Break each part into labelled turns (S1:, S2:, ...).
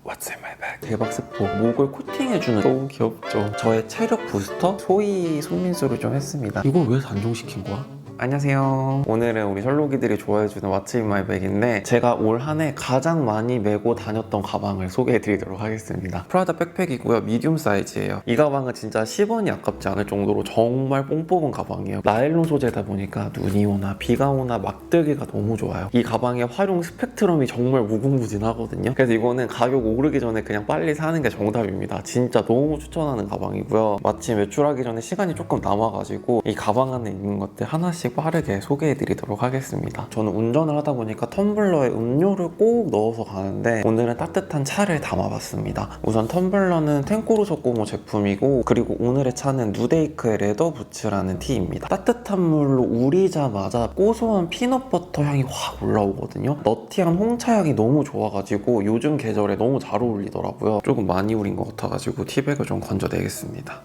S1: What's in my bag? 대박 스포 목을 코팅해주는 너무 귀엽죠? 저의 체력 부스터 소희 손민수를 좀 했습니다. 이걸 왜 단종시킨 거야? 안녕하세요. 오늘은 우리 셜록이들이 좋아해주는 What's in my bag인데 제가 올 한 해 가장 많이 메고 다녔던 가방을 소개해드리도록 하겠습니다. 프라다 백팩이고요. 미디움 사이즈예요. 이 가방은 진짜 10원이 아깝지 않을 정도로 정말 뽕 뽑은 가방이에요. 나일론 소재다 보니까 눈이 오나 비가 오나 막 들기가 너무 좋아요. 이 가방의 활용 스펙트럼이 정말 무궁무진하거든요. 그래서 이거는 가격 오르기 전에 그냥 빨리 사는 게 정답입니다. 진짜 너무 추천하는 가방이고요. 마침 외출하기 전에 시간이 조금 남아가지고 이 가방 안에 있는 것들 하나씩 빠르게 소개해드리도록 하겠습니다. 저는 운전을 하다 보니까 텀블러에 음료를 꼭 넣어서 가는데 오늘은 따뜻한 차를 담아봤습니다. 우선 텀블러는 텐코루 소코모 제품이고, 그리고 오늘의 차는 누데이크의 레더 부츠라는 티입니다. 따뜻한 물로 우리자마자 고소한 피넛버터 향이 확 올라오거든요. 너티한 홍차 향이 너무 좋아가지고 요즘 계절에 너무 잘 어울리더라고요. 조금 많이 우린 것 같아가지고 티백을 좀 건져내겠습니다.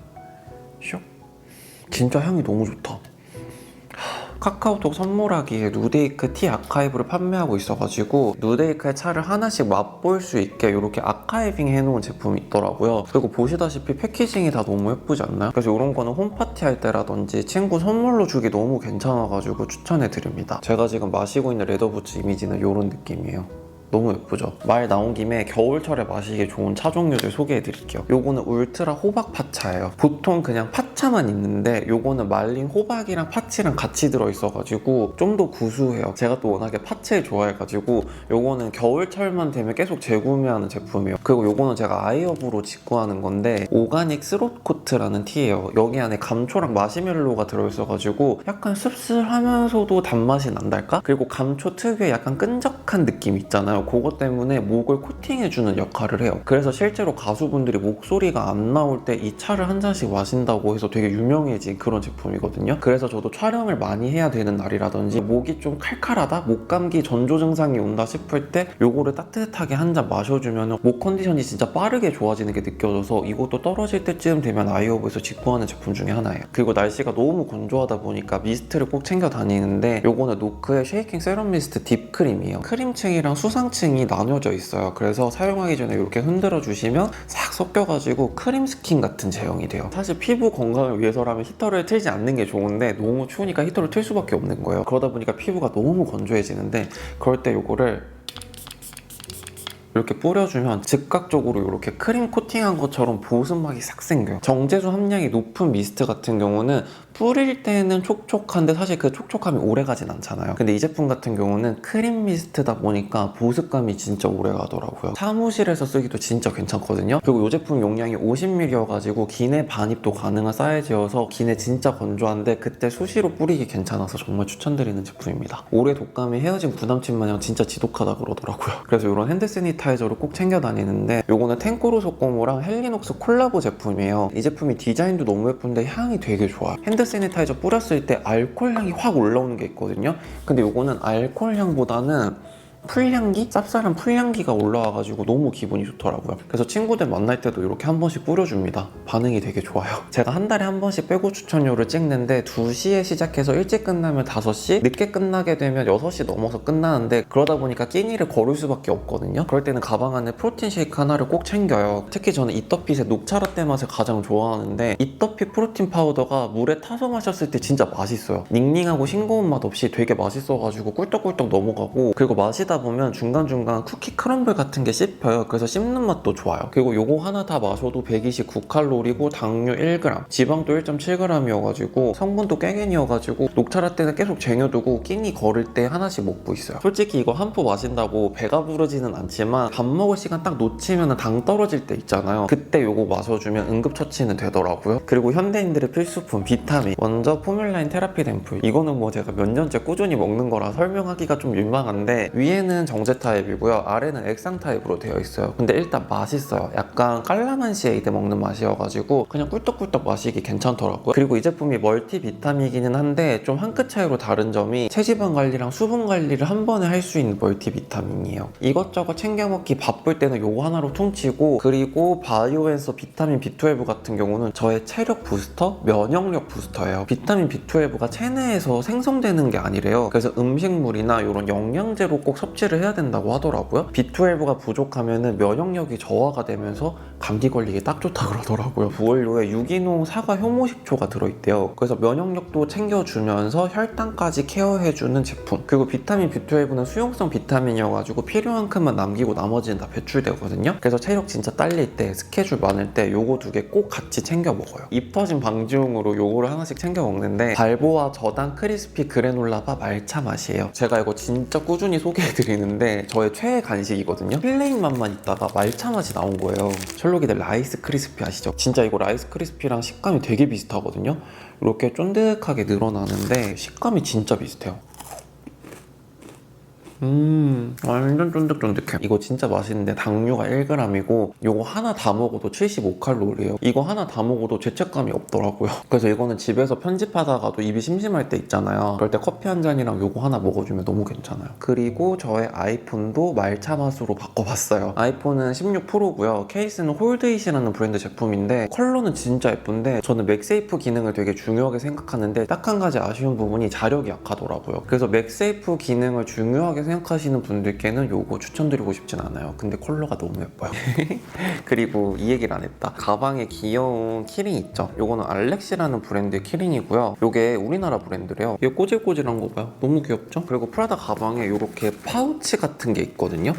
S1: 슉. 진짜 향이 너무 좋다. 카카오톡 선물하기에 누데이크 티 아카이브를 판매하고 있어가지고 누데이크의 차를 하나씩 맛볼 수 있게 이렇게 아카이빙 해놓은 제품이 있더라고요. 그리고 보시다시피 패키징이 다 너무 예쁘지 않나요? 그래서 이런 거는 홈파티 할 때라든지 친구 선물로 주기 너무 괜찮아가지고 추천해드립니다. 제가 지금 마시고 있는 레더부츠 이미지는 이런 느낌이에요. 너무 예쁘죠? 말 나온 김에 겨울철에 마시기 좋은 차 종류들 소개해드릴게요. 요거는 울트라 호박 팥차예요. 보통 그냥 팥차만 있는데 요거는 말린 호박이랑 파치랑 같이 들어있어가지고 좀 더 구수해요. 제가 또 워낙에 팥을 좋아해가지고 요거는 겨울철만 되면 계속 재구매하는 제품이에요. 그리고 요거는 제가 아이업으로 직구하는 건데 오가닉 스롯코트라는 티예요. 여기 안에 감초랑 마시멜로가 들어있어가지고 약간 씁쓸하면서도 단맛이 난달까? 그리고 감초 특유의 약간 끈적한 느낌 있잖아요. 그것 때문에 목을 코팅해주는 역할을 해요. 그래서 실제로 가수분들이 목소리가 안 나올 때 이 차를 한 잔씩 마신다고 해서 되게 유명해진 그런 제품이거든요. 그래서 저도 촬영을 많이 해야 되는 날이라든지 목이 좀 칼칼하다? 목감기 전조 증상이 온다 싶을 때 요거를 따뜻하게 한 잔 마셔주면 목 컨디션이 진짜 빠르게 좋아지는 게 느껴져서 이것도 떨어질 때쯤 되면 아이허브에서 직구하는 제품 중에 하나예요. 그리고 날씨가 너무 건조하다 보니까 미스트를 꼭 챙겨 다니는데 요거는 노크의 쉐이킹 세럼 미스트 딥크림이에요. 크림층이랑 수상층이 나뉘어져 있어요. 그래서 사용하기 전에 이렇게 흔들어 주시면 싹 섞여가지고 크림 스킨 같은 제형이 돼요. 사실 피부 건강을 위해서라면 히터를 틀지 않는 게 좋은데 너무 추우니까 히터를 틀 수밖에 없는 거예요. 그러다 보니까 피부가 너무 건조해지는데 그럴 때 이거를 이렇게 뿌려주면 즉각적으로 이렇게 크림 코팅한 것처럼 보습막이 싹 생겨요. 정제수 함량이 높은 미스트 같은 경우는 뿌릴 때는 촉촉한데 사실 그 촉촉함이 오래가진 않잖아요. 근데 이 제품 같은 경우는 크림 미스트다 보니까 보습감이 진짜 오래가더라고요. 사무실에서 쓰기도 진짜 괜찮거든요. 그리고 이 제품 용량이 50ml여가지고 기내 반입도 가능한 사이즈여서 기내 진짜 건조한데 그때 수시로 뿌리기 괜찮아서 정말 추천드리는 제품입니다. 오래 독감이 헤어진 부담침 마냥 진짜 지독하다 그러더라고요. 그래서 이런 핸드 세니타이저를 꼭 챙겨 다니는데 요거는 텐코루 소코모랑 헬리녹스 콜라보 제품이에요. 이 제품이 디자인도 너무 예쁜데 향이 되게 좋아요. 핸드 세니타이저 뿌렸을 때 알코올 향이 확 올라오는 게 있거든요. 근데 요거는 알코올 향보다는 풀향기? 쌉쌀한 풀향기가 올라와가지고 너무 기분이 좋더라고요. 그래서 친구들 만날 때도 이렇게 한 번씩 뿌려줍니다. 반응이 되게 좋아요. 제가 한 달에 한 번씩 빼고 추천료를 찍는데 2시에 시작해서 일찍 끝나면 5시, 늦게 끝나게 되면 6시 넘어서 끝나는데 그러다 보니까 끼니를 거를 수밖에 없거든요. 그럴 때는 가방 안에 프로틴 쉐이크 하나를 꼭 챙겨요. 특히 저는 이터핏의 녹차라떼 맛을 가장 좋아하는데 이터핏 프로틴 파우더가 물에 타서 마셨을 때 진짜 맛있어요. 닝닝하고 싱거운 맛 없이 되게 맛있어가지고 꿀떡꿀떡 넘어가고, 그리고 마시다 보면 중간중간 쿠키 크럼블 같은 게 씹혀요. 그래서 씹는 맛도 좋아요. 그리고 요거 하나 다 마셔도 129칼로리고 당류 1g, 지방도 1.7g이어가지고 성분도 깨겐이어가지고 녹차라떼는 계속 쟁여두고 끼니 걸을 때 하나씩 먹고 있어요. 솔직히 이거 한 포 마신다고 배가 부르지는 않지만 밥 먹을 시간 딱 놓치면 당 떨어질 때 있잖아요. 그때 요거 마셔주면 응급처치는 되더라고요. 그리고 현대인들의 필수품 비타민, 먼저 포뮬라인 테라피 앰플. 이거는 뭐 제가 몇 년째 꾸준히 먹는 거라 설명하기가 좀 민망한데 위에는 정제 타입이고요, 아래는 액상 타입으로 되어 있어요. 근데 일단 맛있어요. 약간 깔라만시에이드 먹는 맛이어가지고 그냥 꿀떡꿀떡 마시기 괜찮더라고요. 그리고 이 제품이 멀티 비타민이기는 한데 좀 한 끗 차이로 다른 점이 체지방 관리랑 수분 관리를 한 번에 할 수 있는 멀티 비타민이에요. 이것저것 챙겨 먹기 바쁠 때는 요거 하나로 퉁치고, 그리고 바이오엔서 비타민 B12 같은 경우는 저의 체력 부스터, 면역력 부스터예요. 비타민 B12가 체내에서 생성되는 게 아니래요. 그래서 음식물이나 이런 영양제로 꼭 섭취 섭취를 해야 된다고 하더라고요. B12가 부족하면 면역력이 저하가 되면서 감기 걸리기 딱 좋다 그러더라고요. 부원료에 유기농 사과 효모식초가 들어있대요. 그래서 면역력도 챙겨주면서 혈당까지 케어해주는 제품. 그리고 비타민 B12는 수용성 비타민이어가지고 필요한 큼만 남기고 나머지는 다 배출되거든요. 그래서 체력 진짜 딸릴 때, 스케줄 많을 때 요거 두 개 꼭 같이 챙겨 먹어요. 입 터진 방지용으로 요거를 하나씩 챙겨 먹는데 발보아 저당 크리스피 그래놀라바 말차 맛이에요. 제가 이거 진짜 꾸준히 소개해드리는데 저의 최애 간식이거든요. 플레인 맛만 있다가 말차 맛이 나온 거예요. 셜록이들 라이스 크리스피 아시죠? 진짜 이거 라이스 크리스피랑 식감이 되게 비슷하거든요. 이렇게 쫀득하게 늘어나는데 식감이 진짜 비슷해요. 완전 쫀득쫀득해. 이거 진짜 맛있는데 당류가 1g이고 요거 하나 다 먹어도 75칼로리예요. 이거 하나 다 먹어도 죄책감이 없더라고요. 그래서 이거는 집에서 편집하다가도 입이 심심할 때 있잖아요. 그럴 때 커피 한 잔이랑 요거 하나 먹어주면 너무 괜찮아요. 그리고 저의 아이폰도 말차 맛으로 바꿔봤어요. 아이폰은 16 프로고요. 케이스는 홀드잇이라는 브랜드 제품인데 컬러는 진짜 예쁜데 저는 맥세이프 기능을 되게 중요하게 생각하는데 딱 한 가지 아쉬운 부분이 자력이 약하더라고요. 그래서 맥세이프 기능을 중요하게 생각하시는 분들께는 요거 추천드리고 싶진 않아요. 근데 컬러가 너무 예뻐요. 그리고 이 얘기를 안 했다. 가방에 귀여운 키링 있죠? 요거는 알렉시라는 브랜드의 키링이고요. 요게 우리나라 브랜드래요. 이거 꼬질꼬질한 거 봐요. 너무 귀엽죠? 그리고 프라다 가방에 요렇게 파우치 같은 게 있거든요.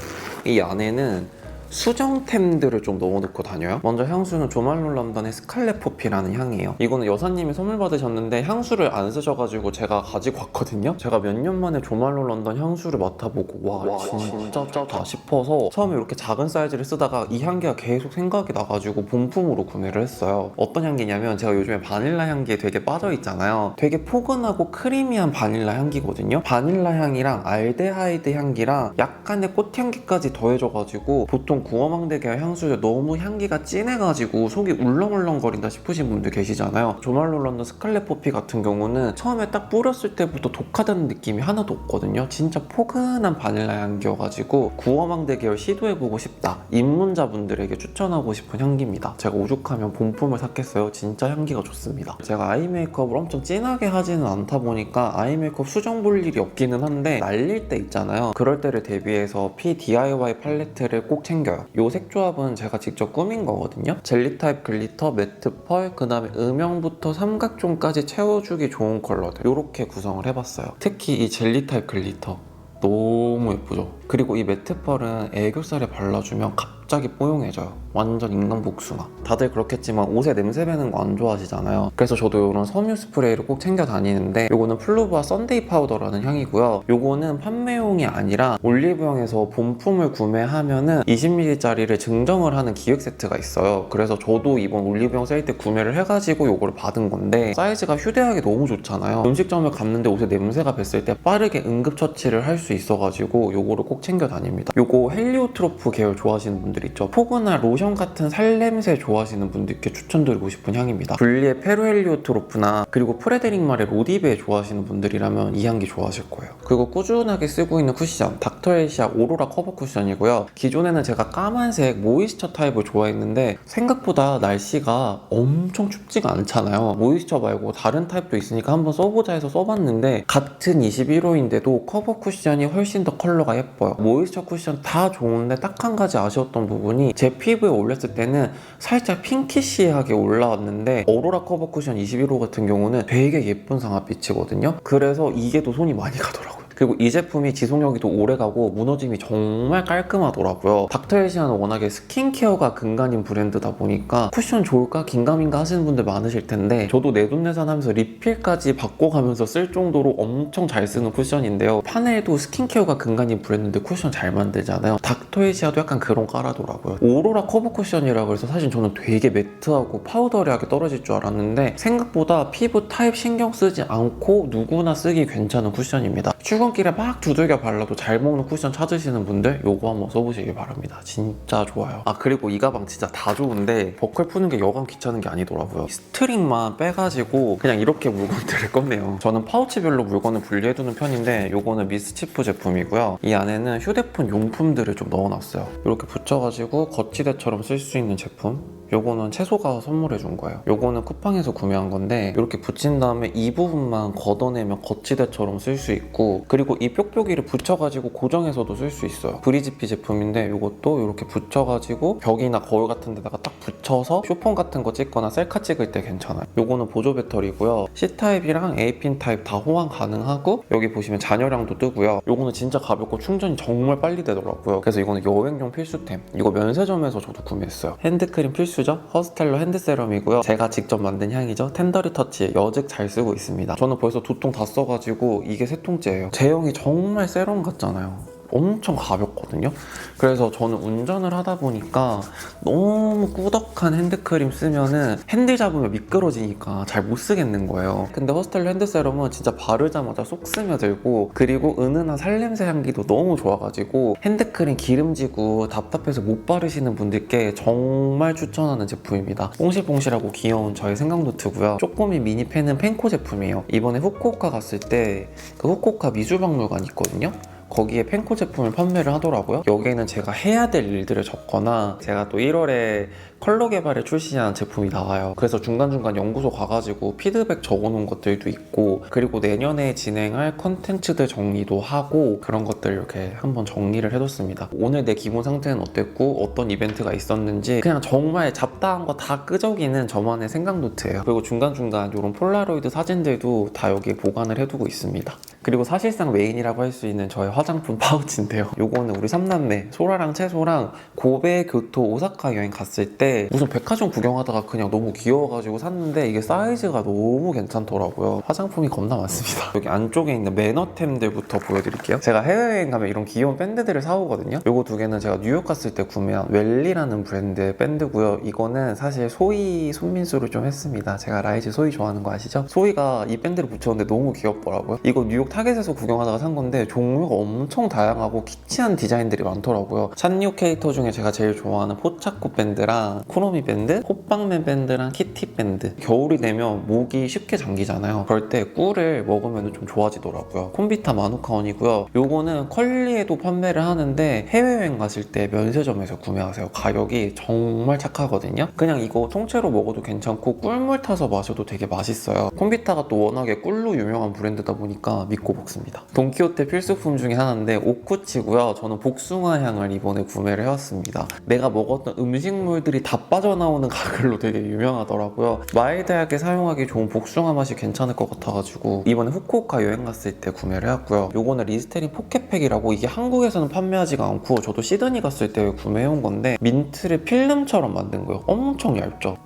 S1: 이 안에는 수정템들을 좀 넣어놓고 다녀요. 먼저 향수는 조말론 런던의 스칼렛 포피라는 향이에요. 이거는 여사님이 선물 받으셨는데 향수를 안 쓰셔가지고 제가 가지고 왔거든요. 제가 몇 년 만에 조말론 런던 향수를 맡아보고 와 진짜 짜다 싶어서 처음에 이렇게 작은 사이즈를 쓰다가 이 향기가 계속 생각이 나가지고 본품으로 구매를 했어요. 어떤 향기냐면 제가 요즘에 바닐라 향기에 되게 빠져있잖아요. 되게 포근하고 크리미한 바닐라 향기거든요. 바닐라 향이랑 알데하이드 향기랑 약간의 꽃향기까지 더해져가지고 보통 구어망대 계열 향수들 너무 향기가 진해가지고 속이 울렁울렁거린다 싶으신 분들 계시잖아요. 조말론 런던 스칼렛 포피 같은 경우는 처음에 딱 뿌렸을 때부터 독하다는 느낌이 하나도 없거든요. 진짜 포근한 바닐라 향기여가지고 구어망대 계열 시도해보고 싶다 입문자분들에게 추천하고 싶은 향기입니다. 제가 오죽하면 본품을 샀겠어요. 진짜 향기가 좋습니다. 제가 아이 메이크업을 엄청 진하게 하지는 않다 보니까 아이 메이크업 수정 볼 일이 없기는 한데 날릴 때 있잖아요. 그럴 때를 대비해서 PDIY 팔레트를 꼭 챙겨요. 이 색조합은 제가 직접 꾸민 거거든요. 젤리 타입 글리터, 매트 펄, 그 다음에 음영부터 삼각존까지 채워주기 좋은 컬러들 이렇게 구성을 해봤어요. 특히 이 젤리 타입 글리터 너무 예쁘죠? 그리고 이 매트 펄은 애교살에 발라주면 갑자기 뽀용해져요. 완전 인간 복숭아. 다들 그렇겠지만 옷에 냄새 배는 거 안 좋아하시잖아요. 그래서 저도 이런 섬유 스프레이를 꼭 챙겨 다니는데 요거는 플루바 썬데이 파우더라는 향이고요. 요거는 판매용이 아니라 올리브영에서 본품을 구매하면은 20ml짜리를 증정을 하는 기획 세트가 있어요. 그래서 저도 이번 올리브영 세일 때 구매를 해가지고 요거를 받은 건데 사이즈가 휴대하기 너무 좋잖아요. 음식점을 갔는데 옷에 냄새가 뱄을 때 빠르게 응급처치를 할 수 있어가지고 요거를 꼭 챙겨 다닙니다. 요거 헬리오트로프 계열 좋아하시는 분들 있죠? 포근한 로션 같은 살냄새 좋아하시는 분들께 추천드리고 싶은 향입니다. 분리의 페루헬리오트로프나 그리고 프레데릭 말의 로디베 좋아하시는 분들이라면 이 향기 좋아하실 거예요. 그리고 꾸준하게 쓰고 있는 쿠션 닥터엘시아 오로라 커버 쿠션이고요. 기존에는 제가 까만색 모이스처 타입을 좋아했는데 생각보다 날씨가 엄청 춥지가 않잖아요. 모이스처 말고 다른 타입도 있으니까 한번 써보자 해서 써봤는데 같은 21호인데도 커버 쿠션이 훨씬 더 컬러가 예뻐요. 모이스처 쿠션 다 좋은데 딱 한 가지 아쉬웠던 부분이 제 피부에 올렸을 때는 살짝 핑키시하게 올라왔는데 오로라 커버 쿠션 21호 같은 경우는 되게 예쁜 상아빛이거든요. 그래서 이게 더 손이 많이 가더라고요. 그리고 이 제품이 지속력이 더 오래가고 무너짐이 정말 깔끔하더라고요. 닥터엘시아는 워낙에 스킨케어가 근간인 브랜드다 보니까 쿠션 좋을까 긴가민가 하시는 분들 많으실 텐데 저도 내돈내산하면서 리필까지 바꿔가면서 쓸 정도로 엄청 잘 쓰는 쿠션인데요. 파넬도 스킨케어가 근간인 브랜드인데 쿠션 잘 만들잖아요. 닥터엘시아도 약간 그런 까라더라고요. 오로라 커버 쿠션이라고 해서 사실 저는 되게 매트하고 파우더리하게 떨어질 줄 알았는데 생각보다 피부 타입 신경 쓰지 않고 누구나 쓰기 괜찮은 쿠션입니다. 출근길에 막 두들겨 발라도 잘 먹는 쿠션 찾으시는 분들 요거 한번 써보시길 바랍니다. 진짜 좋아요. 아 그리고 이 가방 진짜 다 좋은데 버클 푸는 게 여간 귀찮은 게 아니더라고요. 스트링만 빼가지고 그냥 이렇게 물건들을 꺼내요. 저는 파우치별로 물건을 분리해두는 편인데 요거는 미스치프 제품이고요. 이 안에는 휴대폰 용품들을 좀 넣어놨어요. 이렇게 붙여가지고 거치대처럼 쓸 수 있는 제품 요거는 채소가 선물해 준 거예요. 요거는 쿠팡에서 구매한 건데 이렇게 붙인 다음에 이 부분만 걷어내면 거치대처럼 쓸 수 있고, 그리고 이 뾱뾱이를 붙여가지고 고정해서도 쓸 수 있어요. 브리지피 제품인데 이것도 이렇게 붙여가지고 벽이나 거울 같은 데다가 딱 붙여서 쇼폰 같은 거 찍거나 셀카 찍을 때 괜찮아요. 요거는 보조 배터리고요. C타입이랑 A핀 타입 다 호환 가능하고, 여기 보시면 잔여량도 뜨고요. 요거는 진짜 가볍고 충전이 정말 빨리 되더라고요. 그래서 이거는 여행용 필수템. 이거 면세점에서 저도 구매했어요. 핸드크림 필수죠. 허스텔러 핸드세럼이고요. 제가 직접 만든 향이죠. 텐더리 터치 여직 잘 쓰고 있습니다. 저는 벌써 2통 다 써가지고 이게 3통째예요. 제형이 정말 세럼 같잖아요. 엄청 가볍거든요. 그래서 저는 운전을 하다 보니까 너무 꾸덕한 핸드크림 쓰면은 핸들 잡으면 미끄러지니까 잘 못 쓰겠는 거예요. 근데 허스텔러 핸드세럼은 진짜 바르자마자 쏙 스며들고, 그리고 은은한 살냄새 향기도 너무 좋아가지고 핸드크림 기름지고 답답해서 못 바르시는 분들께 정말 추천하는 제품입니다. 뽕실뽕실하고 귀여운 저의 생강노트고요. 쪼꼬미 미니펜은 펜코 제품이에요. 이번에 후쿠오카 갔을 때 그 후쿠오카 미술박물관 있거든요. 거기에 펜코 제품을 판매를 하더라고요. 여기에는 제가 해야 될 일들을 적거나, 제가 또 1월에 컬러 개발에 출시한 제품이 나와요. 그래서 중간중간 연구소 가가지고 피드백 적어놓은 것들도 있고, 그리고 내년에 진행할 컨텐츠들 정리도 하고, 그런 것들 이렇게 한번 정리를 해뒀습니다. 오늘 내 기분 상태는 어땠고 어떤 이벤트가 있었는지 그냥 정말 잡다한 거 다 끄적이는 저만의 생각노트예요. 그리고 중간중간 이런 폴라로이드 사진들도 다 여기에 보관을 해두고 있습니다. 그리고 사실상 메인이라고 할 수 있는 저의 화장품 파우치인데요. 요거는 우리 3남매 소라랑 채소랑 고베, 교토, 오사카 여행 갔을 때 무슨 백화점 구경하다가 그냥 너무 귀여워가지고 샀는데 이게 사이즈가 너무 괜찮더라고요. 화장품이 겁나 많습니다. 여기 안쪽에 있는 매너템들부터 보여드릴게요. 제가 해외여행 가면 이런 귀여운 밴드들을 사오거든요. 요거 2개는 제가 뉴욕 갔을 때 구매한 웰리라는 브랜드의 밴드고요. 이거는 사실 소희 손민수를 좀 했습니다. 제가 라이즈 소희 좋아하는 거 아시죠? 소희가 이 밴드를 붙였는데 너무 귀엽더라고요. 이거 뉴욕 타겟에서 구경하다가 산 건데 종류가 엄청 다양하고 키치한 디자인들이 많더라고요. 찬리오 캐릭터 중에 제가 제일 좋아하는 포차코 밴드랑 쿠로미 밴드, 호빵맨 밴드랑 키티 밴드. 겨울이 되면 목이 쉽게 잠기잖아요. 그럴 때 꿀을 먹으면 좀 좋아지더라고요. 콤비타 마누카원이고요. 요거는 컬리에도 판매를 하는데 해외여행 가실 때 면세점에서 구매하세요. 가격이 정말 착하거든요. 그냥 이거 통째로 먹어도 괜찮고 꿀물 타서 마셔도 되게 맛있어요. 콤비타가 또 워낙에 꿀로 유명한 브랜드다 보니까 믿고 먹습니다. 돈키호테 필수품 중에 하나인데 오쿠치고요. 저는 복숭아 향을 이번에 구매를 해왔습니다. 내가 먹었던 음식물들이 다 빠져나오는 가글로 되게 유명하더라고요. 마일드하게 사용하기 좋은 복숭아 맛이 괜찮을 것 같아가지고 이번에 후쿠오카 여행 갔을 때 구매를 해왔고요. 요거는 리스테린 포켓팩이라고, 이게 한국에서는 판매하지가 않고 저도 시드니 갔을 때 구매해온 건데 민트를 필름처럼 만든 거예요. 엄청 얇죠?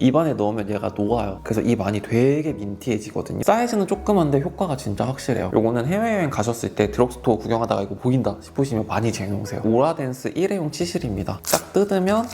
S1: 입안에 넣으면 얘가 녹아요. 그래서 입 안이 되게 민티해지거든요. 사이즈는 조그만데 효과가 진짜 확실해요. 요거는 해외여행 가셨을 때 드럭스토어 구경하다가 이거 보인다 싶으시면 많이 쟁여놓으세요. 오라덴스 1회용 치실입니다. 딱 뜯으면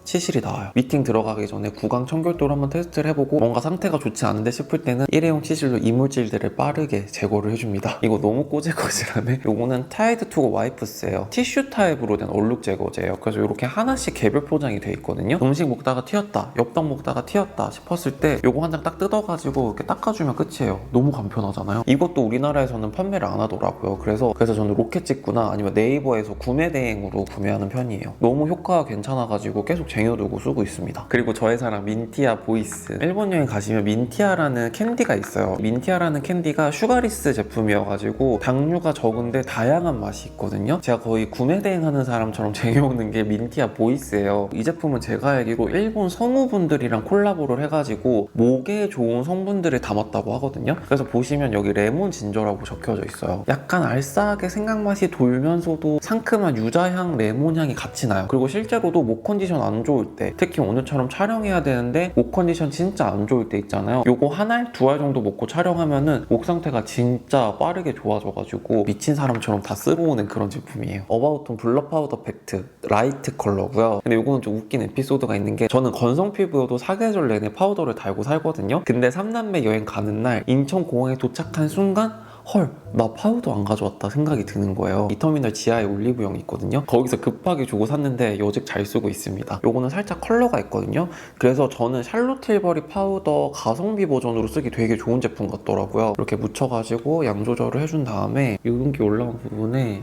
S1: 치실이 나와요. 미팅 들어가기 전에 구강 청결도를 한번 테스트를 해보고 뭔가 상태가 좋지 않은데 싶을 때는 일회용 치실로 이물질들을 빠르게 제거를 해줍니다. 이거 너무 꼬질꼬질하네. 요거는 타이드 투고 와이프스예요. 티슈 타입으로 된 얼룩 제거제예요. 그래서 이렇게 하나씩 개별 포장이 돼 있거든요. 음식 먹다가 튀었다, 엽떡 먹다가 튀었다 싶었을 때 요거 한 장 딱 뜯어가지고 이렇게 닦아주면 끝이에요. 너무 간편하잖아요. 이것도 우리나라에서는 판매를 안 하더라고요. 그래서 저는 로켓직구나 아니면 네이버에서 구매 대행으로 구매하는 편이에요. 너무 효과가 괜찮아가지고 계속 쟁여두고 쓰고 있습니다. 그리고 저의 사랑 민티아 보이스. 일본 여행 가시면 민티아라는 캔디가 있어요. 민티아라는 캔디가 슈가리스 제품이어가지고 당류가 적은데 다양한 맛이 있거든요. 제가 거의 구매 대행하는 사람처럼 쟁여오는 게 민티아 보이스예요. 이 제품은 제가 알기로 일본 성우분들이랑 콜라보를 해가지고 목에 좋은 성분들을 담았다고 하거든요. 그래서 보시면 여기 레몬 진저라고 적혀져 있어요. 약간 알싸하게 생강맛이 돌면서도 상큼한 유자향, 레몬향이 같이 나요. 그리고 실제로도 목 컨디션 안 좋을 때, 특히 오늘처럼 촬영해야 되는데 목 컨디션 진짜 안 좋을 때 있잖아요. 요거 한 알, 2알 정도 먹고 촬영하면은 목 상태가 진짜 빠르게 좋아져가지고 미친 사람처럼 다 쓸어오는 그런 제품이에요. 어바웃톤 블러 파우더 팩트 라이트 컬러고요. 근데 요거는 좀 웃긴 에피소드가 있는 게, 저는 건성 피부여도 사계절 내내 파우더를 달고 살거든요. 근데 3남매 여행 가는 날 인천공항에 도착한 순간 헐, 나 파우더 안 가져왔다 생각이 드는 거예요. 이 터미널 지하에 올리브영이 있거든요. 거기서 급하게 주고 샀는데 여직 잘 쓰고 있습니다. 요거는 살짝 컬러가 있거든요. 그래서 저는 샬롯 틸버리 파우더 가성비 버전으로 쓰기 되게 좋은 제품 같더라고요. 이렇게 묻혀가지고 양 조절을 해준 다음에 유분기 올라온 부분에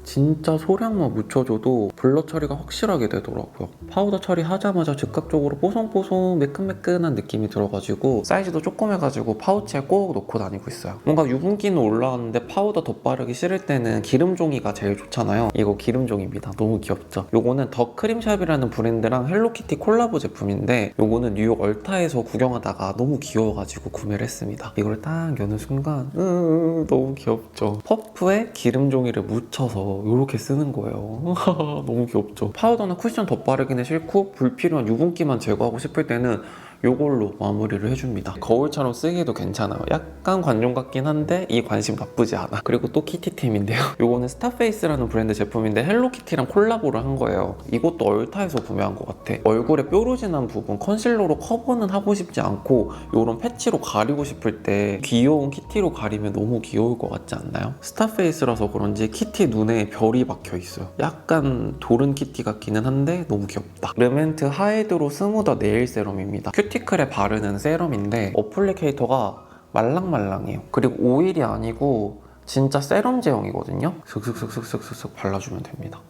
S1: 진짜 소량만 묻혀줘도 블러 처리가 확실하게 되더라고요. 파우더 처리하자마자 즉각적으로 뽀송뽀송 매끈매끈한 느낌이 들어가지고 사이즈도 조그매가지고 파우치에 꼭 넣고 다니고 있어요. 뭔가 유분기는 올라왔는데 파우더 덧바르기 싫을 때는 기름종이가 제일 좋잖아요. 이거 기름종입니다. 너무 귀엽죠? 요거는 더 크림샵이라는 브랜드랑 헬로키티 콜라보 제품인데 요거는 뉴욕 얼타에서 구경하다가 너무 귀여워가지고 구매를 했습니다. 이걸 딱 여는 순간 너무 귀엽죠? 퍼프에 기름종이를 묻혀서 이렇게 쓰는 거예요. 너무 귀엽죠? 파우더나 쿠션 덧바르기는 싫고 불필요한 유분기만 제거하고 싶을 때는 이걸로 마무리를 해줍니다. 거울처럼 쓰기에도 괜찮아요. 약간 관종 같긴 한데 이 관심 나쁘지 않아. 그리고 또 키티템인데요. 이거는 스타페이스라는 브랜드 제품인데 헬로키티랑 콜라보를 한 거예요. 이것도 얼타에서 구매한 것 같아. 얼굴에 뾰루지난 부분 컨실러로 커버는 하고 싶지 않고 이런 패치로 가리고 싶을 때 귀여운 키티로 가리면 너무 귀여울 것 같지 않나요? 스타페이스라서 그런지 키티 눈에 별이 박혀 있어요. 약간 도른 키티 같기는 한데 너무 귀엽다. 르멘트 하이드로 스무더 네일 세럼입니다. 큐티클에 바르는 세럼인데 어플리케이터가 말랑말랑해요. 그리고 오일이 아니고 진짜 세럼 제형이거든요. 슥슥슥슥슥슥 발라주면 됩니다.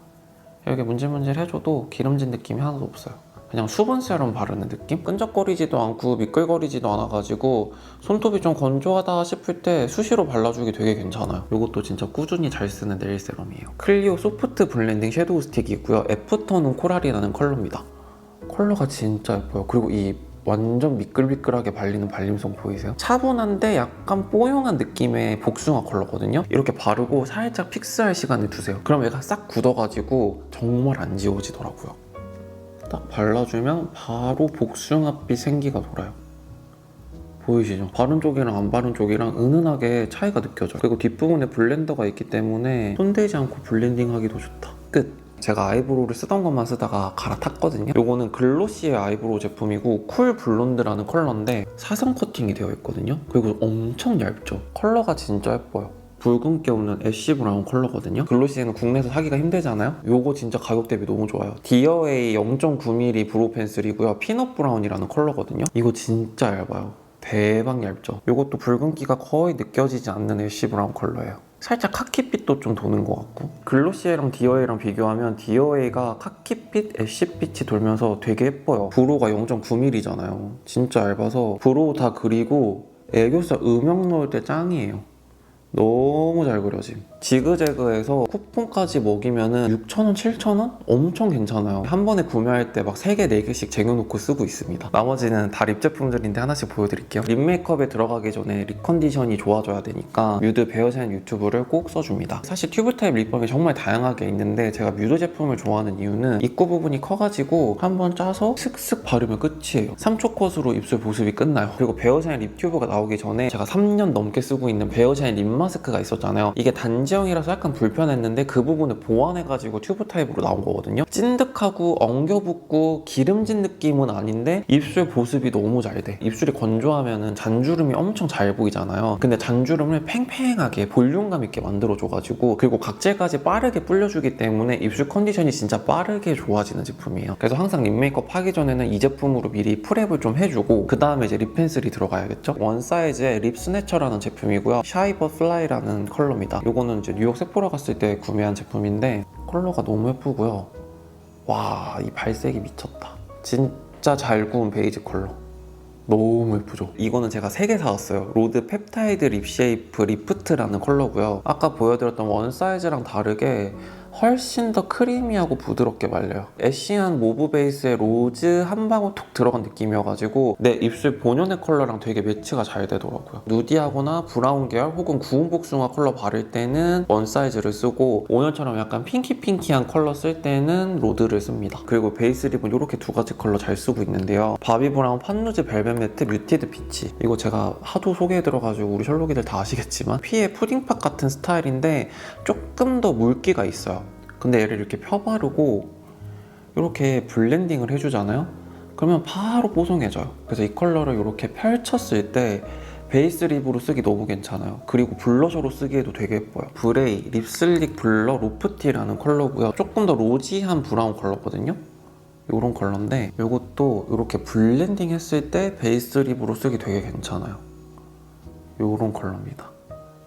S1: 이렇게 문질문질 해줘도 기름진 느낌이 하나도 없어요. 그냥 수분 세럼 바르는 느낌? 끈적거리지도 않고 미끌거리지도 않아가지고 손톱이 좀 건조하다 싶을 때 수시로 발라주기 되게 괜찮아요. 이것도 진짜 꾸준히 잘 쓰는 네일 세럼이에요. 클리오 소프트 블렌딩 섀도우 스틱이고요. 애프터눈 코랄이라는 컬러입니다. 컬러가 진짜 예뻐요. 그리고 이 완전 미끌미끌하게 발리는 발림성 보이세요? 차분한데 약간 뽀용한 느낌의 복숭아 컬러거든요? 이렇게 바르고 살짝 픽스할 시간을 두세요. 그럼 얘가 싹 굳어가지고 정말 안 지워지더라고요. 딱 발라주면 바로 복숭아빛 생기가 돌아요. 보이시죠? 바른 쪽이랑 안 바른 쪽이랑 은은하게 차이가 느껴져요. 그리고 뒷부분에 블렌더가 있기 때문에 손대지 않고 블렌딩하기도 좋다. 끝! 제가 아이브로우를 쓰던 것만 쓰다가 갈아탔거든요. 요거는 글로시의 아이브로우 제품이고 쿨 블론드라는 컬러인데 사선 커팅이 되어 있거든요. 그리고 엄청 얇죠? 컬러가 진짜 예뻐요. 붉은기 없는 애쉬 브라운 컬러거든요. 글로시에는 국내에서 사기가 힘들잖아요. 요거 진짜 가격 대비 너무 좋아요. 디어웨이 0.9mm 브로우 펜슬이고요. 피넛 브라운이라는 컬러거든요. 이거 진짜 얇아요. 대박 얇죠? 요것도 붉은기가 거의 느껴지지 않는 애쉬 브라운 컬러예요. 살짝 카키빛도 좀 도는 것 같고 글로시에랑 디어웨이랑 비교하면 디어웨이가 카키빛, 애쉬빛이 돌면서 되게 예뻐요. 브로우가 0.9mm잖아요. 진짜 얇아서 브로우 다 그리고 애교살 음영 넣을 때 짱이에요. 너무 잘 그려짐. 지그재그에서 쿠폰까지 먹이면은 6,000원, 7,000원? 엄청 괜찮아요. 한 번에 구매할 때 막 3개, 4개씩 쟁여놓고 쓰고 있습니다. 나머지는 다 립 제품들인데 하나씩 보여드릴게요. 립 메이크업에 들어가기 전에 립 컨디션이 좋아져야 되니까 뮤드 베어샤인 유튜브를 꼭 써줍니다. 사실 튜브 타입 립밤이 정말 다양하게 있는데 제가 뮤드 제품을 좋아하는 이유는 입구 부분이 커가지고 한번 짜서 슥슥 바르면 끝이에요. 3초 컷으로 입술 보습이 끝나요. 그리고 베어샤인 립 튜브가 나오기 전에 제가 3년 넘게 쓰고 있는 베어샤인 립 마스크가 있었잖아요. 이게 단지형이라서 약간 불편했는데 그 부분을 보완해가지고 튜브 타입으로 나온 거거든요. 찐득하고 엉겨붙고 기름진 느낌은 아닌데 입술 보습이 너무 잘 돼. 입술이 건조하면은 잔주름이 엄청 잘 보이잖아요. 근데 잔주름을 팽팽하게 볼륨감 있게 만들어줘가지고 그리고 각질까지 빠르게 불려주기 때문에 입술 컨디션이 진짜 빠르게 좋아지는 제품이에요. 그래서 항상 립 메이크업 하기 전에는 이 제품으로 미리 프랩을 좀 해주고 그 다음에 이제 립 펜슬이 들어가야겠죠? 원 사이즈의 립 스네처라는 제품이고요. 샤이버 플라이라는 컬러입니다. 요거는 이제 뉴욕 세포라 갔을 때 구매한 제품인데 컬러가 너무 예쁘고요. 와, 이 발색이 미쳤다. 진짜 잘 구운 베이지 컬러. 너무 예쁘죠? 이거는 제가 3개 사왔어요. 로드 펩타이드 립 쉐이프 리프트라는 컬러고요. 아까 보여드렸던 원 사이즈랑 다르게 훨씬 더 크리미하고 부드럽게 말려요. 애쉬한 모브 베이스에 로즈 한 방울 톡 들어간 느낌이어가지고 내 입술 본연의 컬러랑 되게 매치가 잘 되더라고요. 누디하거나 브라운 계열 혹은 구운 복숭아 컬러 바를 때는 원 사이즈를 쓰고 오늘처럼 약간 핑키핑키한 컬러 쓸 때는 로드를 씁니다. 그리고 베이스 립은 이렇게 2가지 컬러 잘 쓰고 있는데요. 바비 브라운 팥누즈 벨벳 매트 뮤티드 피치. 이거 제가 하도 소개해드려가지고 우리 셜록이들 다 아시겠지만 피에 푸딩팝 같은 스타일인데 조금 더 물기가 있어요. 근데 얘를 이렇게 펴바르고 이렇게 블렌딩을 해주잖아요? 그러면 바로 뽀송해져요. 그래서 이 컬러를 이렇게 펼쳤을 때 베이스 립으로 쓰기 너무 괜찮아요. 그리고 블러셔로 쓰기에도 되게 예뻐요. 브레이 립슬릭 블러 로프티라는 컬러고요. 조금 더 로지한 브라운 컬러거든요. 이런 컬러인데 이것도 이렇게 블렌딩 했을 때 베이스 립으로 쓰기 되게 괜찮아요. 이런 컬러입니다.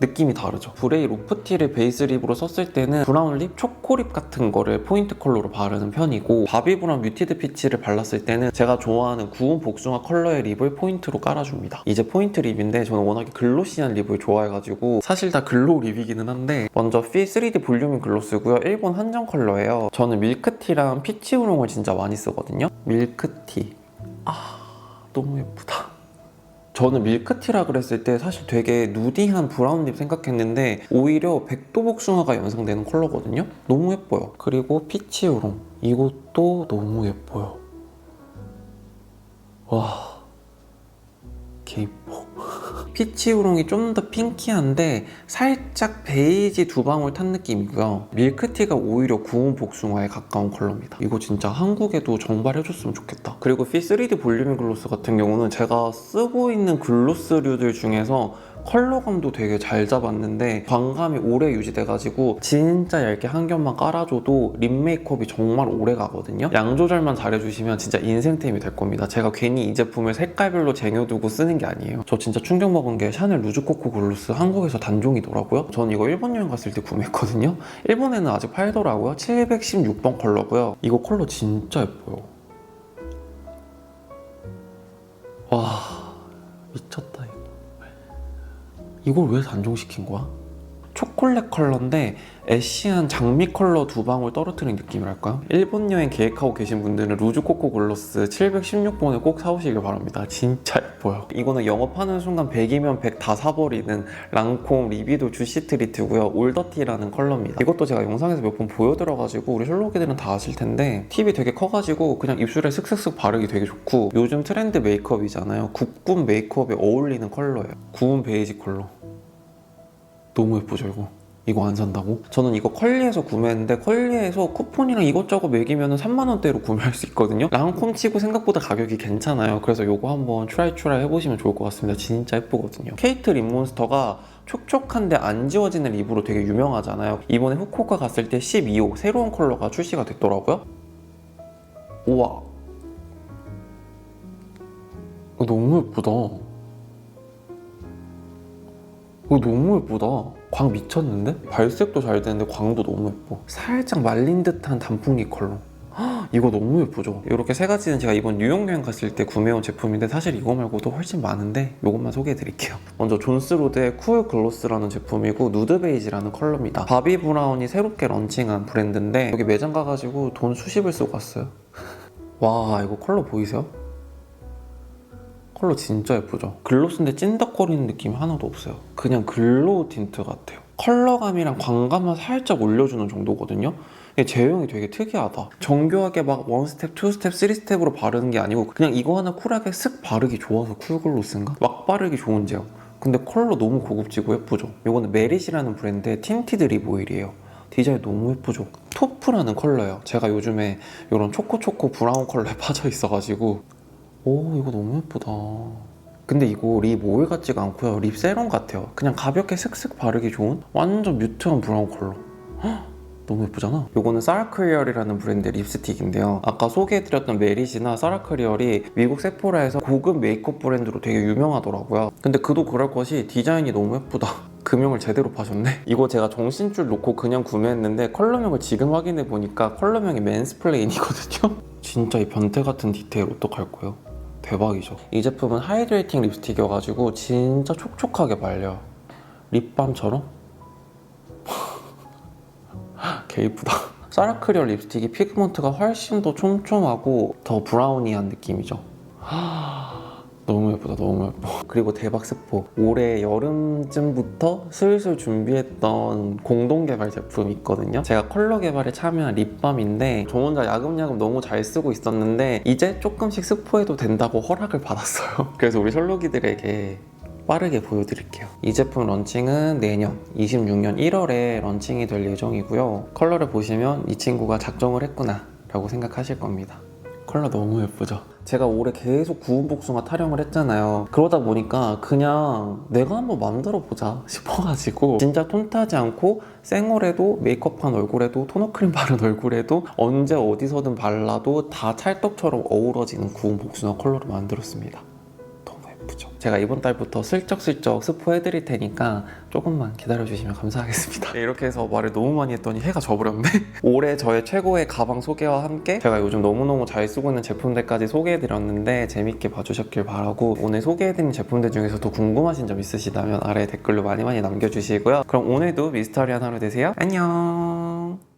S1: 느낌이 다르죠. 브레이 로프티를 베이스 립으로 썼을 때는 브라운 립, 초코립 같은 거를 포인트 컬러로 바르는 편이고 바비 브라운 뮤티드 피치를 발랐을 때는 제가 좋아하는 구운 복숭아 컬러의 립을 포인트로 깔아줍니다. 이제 포인트 립인데 저는 워낙에 글로시한 립을 좋아해가지고 사실 다 글로우 립이기는 한데 먼저 피 3D 볼륨ing 글로스고요. 일본 한정 컬러예요. 저는 밀크티랑 피치 우롱을 진짜 많이 쓰거든요. 밀크티. 너무 예쁘다. 저는 밀크티라 그랬을 때 사실 되게 누디한 브라운 립 생각했는데 오히려 백도 복숭아가 연상되는 컬러거든요. 너무 예뻐요. 그리고 피치 우롱. 이것도 너무 예뻐요. 와, 개 예뻐. 피치 우롱이 좀 더 핑키한데 살짝 베이지 두 방울 탄 느낌이고요. 밀크티가 오히려 구운 복숭아에 가까운 컬러입니다. 이거 진짜 한국에도 정발해줬으면 좋겠다. 그리고 피 3D 볼륨ing 글로스 같은 경우는 제가 쓰고 있는 글로스류들 중에서 컬러감도 되게 잘 잡았는데 광감이 오래 유지돼가지고 진짜 얇게 한 겹만 깔아줘도 립 메이크업이 정말 오래 가거든요. 양 조절만 잘해주시면 진짜 인생템이 될 겁니다. 제가 괜히 이 제품을 색깔별로 쟁여두고 쓰는 게 아니에요. 저 진짜 충격 먹은 게 샤넬 루즈코코 글로스 한국에서 단종이더라고요. 저는 이거 일본 여행 갔을 때 구매했거든요. 일본에는 아직 팔더라고요. 716번 컬러고요. 이거 컬러 진짜 예뻐요. 와, 미쳤다 이거. 이걸 왜 단종시킨 거야? 초콜릿 컬러인데 애쉬한 장미 컬러 두 방울 떨어뜨린 느낌이랄까요? 일본 여행 계획하고 계신 분들은 루즈코코 글로스 716번을 꼭 사오시길 바랍니다. 진짜 예뻐요. 이거는 영업하는 순간 100이면 100 다 사버리는 랑콤 리비도 주시 트리트고요. 올더티라는 컬러입니다. 이것도 제가 영상에서 몇 번 보여드려가지고 우리 셜록이들은 다 아실 텐데 팁이 되게 커가지고 그냥 입술에 슥슥슥 바르기 되게 좋고 요즘 트렌드 메이크업이잖아요. 국군 메이크업에 어울리는 컬러예요. 구운 베이지 컬러. 너무 예쁘죠 이거? 이거 안 산다고? 저는 이거 컬리에서 구매했는데 컬리에서 쿠폰이랑 이것저것 매기면 3만원대로 구매할 수 있거든요. 랑콤 치고 생각보다 가격이 괜찮아요. 그래서 이거 한번 트라이 해보시면 좋을 것 같습니다. 진짜 예쁘거든요. 케이트 립몬스터가 촉촉한데 안 지워지는 립으로 되게 유명하잖아요. 이번에 후쿠오카 갔을 때 12호 새로운 컬러가 출시가 됐더라고요. 우와, 이거 너무 예쁘다. 이거 너무 예쁘다. 광 미쳤는데? 발색도 잘 되는데 광도 너무 예뻐. 살짝 말린 듯한 단풍이 컬러. 헉, 이거 너무 예쁘죠? 이렇게 세 가지는 제가 이번 뉴욕 여행 갔을 때 구매해온 제품인데 사실 이거 말고도 훨씬 많은데 이것만 소개해드릴게요. 먼저 존스로드의 쿨 글로스라는 제품이고 누드 베이지라는 컬러입니다. 바비 브라운이 새롭게 런칭한 브랜드인데 여기 매장 가가지고 돈 수십을 쓰고 왔어요. 와, 이거 컬러 보이세요? 컬러 진짜 예쁘죠? 글로스인데 찐덕거리는 느낌이 하나도 없어요. 그냥 글로우 틴트 같아요. 컬러감이랑 광감만 살짝 올려주는 정도거든요. 제형이 되게 특이하다. 정교하게 막 1스텝, 2스텝, 3스텝으로 바르는 게 아니고 그냥 이거 하나 쿨하게 쓱 바르기 좋아서 쿨글로스인가? 막 바르기 좋은 제형. 근데 컬러 너무 고급지고 예쁘죠? 이거는 메릿이라는 브랜드의 틴티드 립 오일이에요. 디자인 너무 예쁘죠? 토프라는 컬러예요. 제가 요즘에 이런 초코초코 브라운 컬러에 빠져 있어가지고 오, 이거 너무 예쁘다. 근데 이거 립 오일 같지가 않고요. 립 세럼 같아요. 그냥 가볍게 슥슥 바르기 좋은 완전 뮤트한 브라운 컬러. 헉, 너무 예쁘잖아. 이거는 사라크리얼이라는 브랜드의 립스틱인데요. 아까 소개해드렸던 메릿이나 사라크리얼이 미국 세포라에서 고급 메이크업 브랜드로 되게 유명하더라고요. 근데 그도 그럴 것이 디자인이 너무 예쁘다. 금형을 제대로 파셨네? 이거 제가 정신줄 놓고 그냥 구매했는데 컬러명을 지금 확인해보니까 컬러명이 맨스플레인이거든요? 진짜 이 변태 같은 디테일 어떡할 거예요? 대박이죠? 이 제품은 하이드레이팅 립스틱이어가지고 진짜 촉촉하게 발려요. 립밤처럼? 개 이쁘다. 사라크리얼 립스틱이 피그먼트가 훨씬 더 촘촘하고 더 브라우니한 느낌이죠. 너무 예쁘다, 너무 예뻐. 그리고 대박 스포. 올해 여름쯤부터 슬슬 준비했던 공동 개발 제품이 있거든요. 제가 컬러 개발에 참여한 립밤인데 저 혼자 야금야금 너무 잘 쓰고 있었는데 이제 조금씩 스포해도 된다고 허락을 받았어요. 그래서 우리 셜록이들에게 빠르게 보여드릴게요. 이 제품 런칭은 내년 26년 1월에 런칭이 될 예정이고요. 컬러를 보시면 이 친구가 작정을 했구나 라고 생각하실 겁니다. 컬러 너무 예쁘죠? 제가 올해 계속 구운 복숭아 타령을 했잖아요. 그러다 보니까 그냥 내가 한번 만들어보자 싶어가지고 진짜 톤 타지 않고 생얼에도 메이크업한 얼굴에도 토너 크림 바른 얼굴에도 언제 어디서든 발라도 다 찰떡처럼 어우러지는 구운 복숭아 컬러로 만들었습니다. 너무 예쁘죠? 제가 이번 달부터 슬쩍슬쩍 스포해드릴 테니까 조금만 기다려주시면 감사하겠습니다. 네, 이렇게 해서 말을 너무 많이 했더니 해가 져버렸네. 올해 저의 최고의 가방 소개와 함께 제가 요즘 너무너무 잘 쓰고 있는 제품들까지 소개해드렸는데 재밌게 봐주셨길 바라고, 오늘 소개해드린 제품들 중에서도 궁금하신 점 있으시다면 아래 댓글로 많이 남겨주시고요. 그럼 오늘도 미스터리한 하루 되세요. 안녕.